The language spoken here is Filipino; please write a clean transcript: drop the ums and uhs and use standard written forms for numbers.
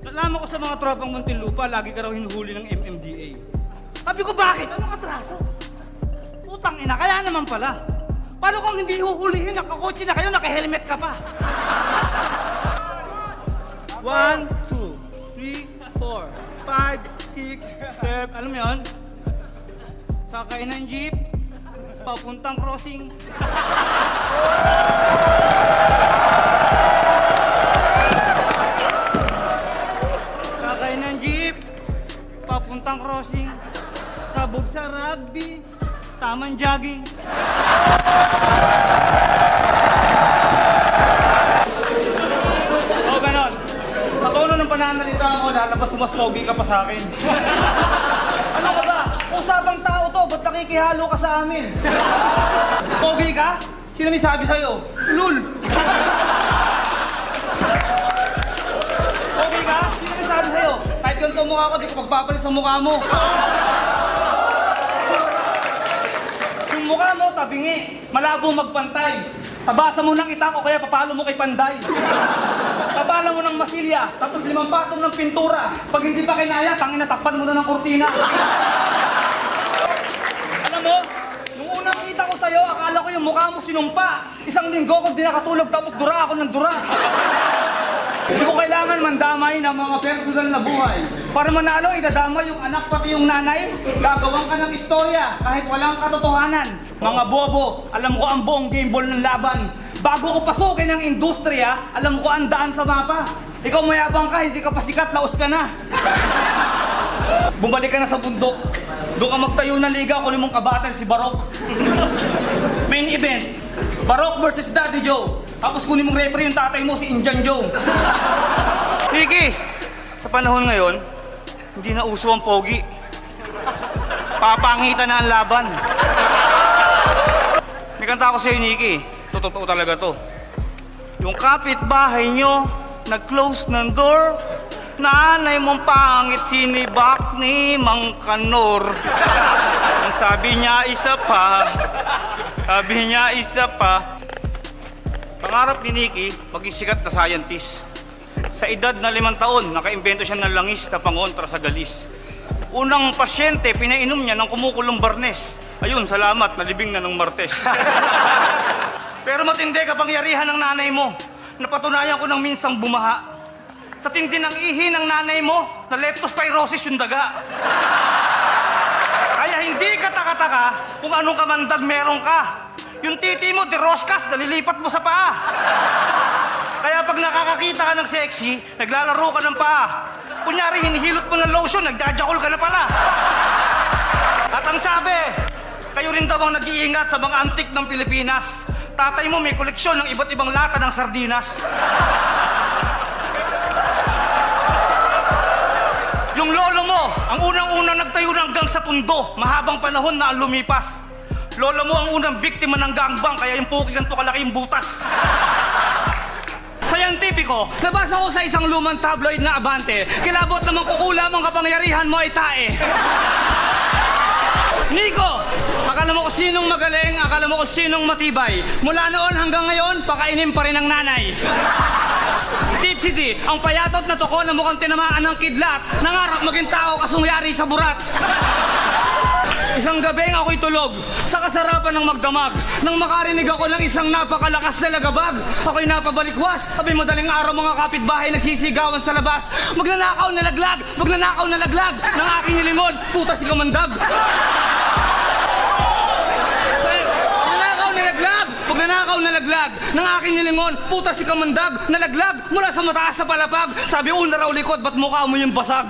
Nalaman ko sa mga tropang Muntinlupa, lagi ka raw hinuhuli ng MMDA. Sabi ko, bakit? Anong atraso? Putang ina, kaya naman pala. Paano kung hindi huhulihin? Nakakotse na kayo, naka-helmet ka pa. 1, 2, 3, 4, 5, 6, 7. Alam mo yun? Sakay ng jeep, papuntang crossing. Sakay ng jeep, papuntang crossing. Sabog sa rugby, tamang jogging. O ganon. Sa tono ng pananalita mo, lalabas mas pogi ka pa sa akin. Ano ka ba? Usapang tao to, ba't nakikihalo ka sa amin? Pogi ka? Sino may sabi sa'yo? Lul! Pogi ka? Sino may sabi sa'yo? Kahit ganito ang mukha ko, di ko magpapalit sa mukha mo. Yung mukha mo, tabingi. Malabo magpantay. Tabasa mo ng itak o kaya papalo mo kay Panday. Tabala mo ng masilya, tapos 5 patong ng pintura. Pag hindi pa kinaya, tangina, takpan mo na ng kurtina. Alam mo, nung unang kita ko sa'yo, akala ko yung mukha mo sinumpa. Isang linggo kung di nakatulog, tapos dura ako ng dura. Hindi ko kailangan mandamay ng mga personal na buhay. Para manalo, idadama yung anak pati yung nanay. Gagawan ka ng istorya kahit walang katotohanan. Mga bobo, alam ko ang buong game ball ng laban. Bago ko pasukin ang industriya, alam ko ang daan sa mapa. Ikaw mayabang ka, hindi ka pa sikat, laos ka na. Bumalik ka na sa bundok. Doon ka magtayo ng liga, kunin mong kabatal si Barok. Main event, Barok versus Daddy Joe. Tapos kunin mong referee yung tatay mo, si Indian Joe. Nikki, sa panahon ngayon, hindi na uso ang pogi. Papangitan na ang laban. May kanta ako sa'yo, Nikki. Totoo talaga to. Yung kapitbahay nyo, nag-close ng door. Nanay mong pangit, sinibak ni Mang Kanor. Ang sabi niya isa pa. Sabi niya isa pa. Pangarap ni Nikki, maging sikat na scientist. Sa edad na 5 taon, nakaimbento siya ng langis na pangontra sa galis. Unang pasyente, pinainom niya ng kumukulong barnes. Ayun, salamat, nalibing na ng Martes. Pero matindi kapangyarihan ng nanay mo. Napatunayan ko ng minsang bumaha. Sa tindi ng ihi ng nanay mo, na leptospirosis yung daga. Kaya hindi ka taka-taka kung anong kamandag meron ka. Yung titi mo, de roskas, nalilipat mo sa paa. Kaya pag nakakakita ka ng sexy, naglalaro ka ng paa. Kunyari, hinihilot mo ng lotion, nagjajakol ka na pala. At ang sabi, kayo rin daw ang nag-iingat sa mga antik ng Pilipinas. Tatay mo may koleksyon ng iba't ibang lata ng sardinas. Yung lolo mo, ang unang-unang nagtayo ng gang sa Tondo, mahabang panahon na ang lumipas. Lolo mo ang unang biktima ng gangbang, kaya yung puki ganito kalaki yung butas. Scientifico, nabasa ko sa isang lumang tabloid na Abante, kilabot naman kukulam ang kapangyarihan mo ay tae. Nico, akala mo kung sinong magaling, akala mo kung sinong matibay. Mula noon hanggang ngayon, pakainin pa rin ang nanay. Deep City, ang payatot na toko na mukhang tinamaan ng kidlat, nangarap maging tao kasungyari sa burat. Isang gabing ako'y tulog sa kasarapan ng magdamag. Nang makarinig ako ng isang napakalakas na lagabag, ako'y napabalikwas. Sabi madaling araw mga kapitbahay nagsisigawan sa labas. Magnanakaw na laglag, magnanakaw na laglag ng aking nilimod, puta si kamandag. Magnanakaw na laglag ng aking nilingon, puta si kamandag, nalaglag mula sa mataas na palapag. Sabi una raw likod, ba't mukha mo yung basag?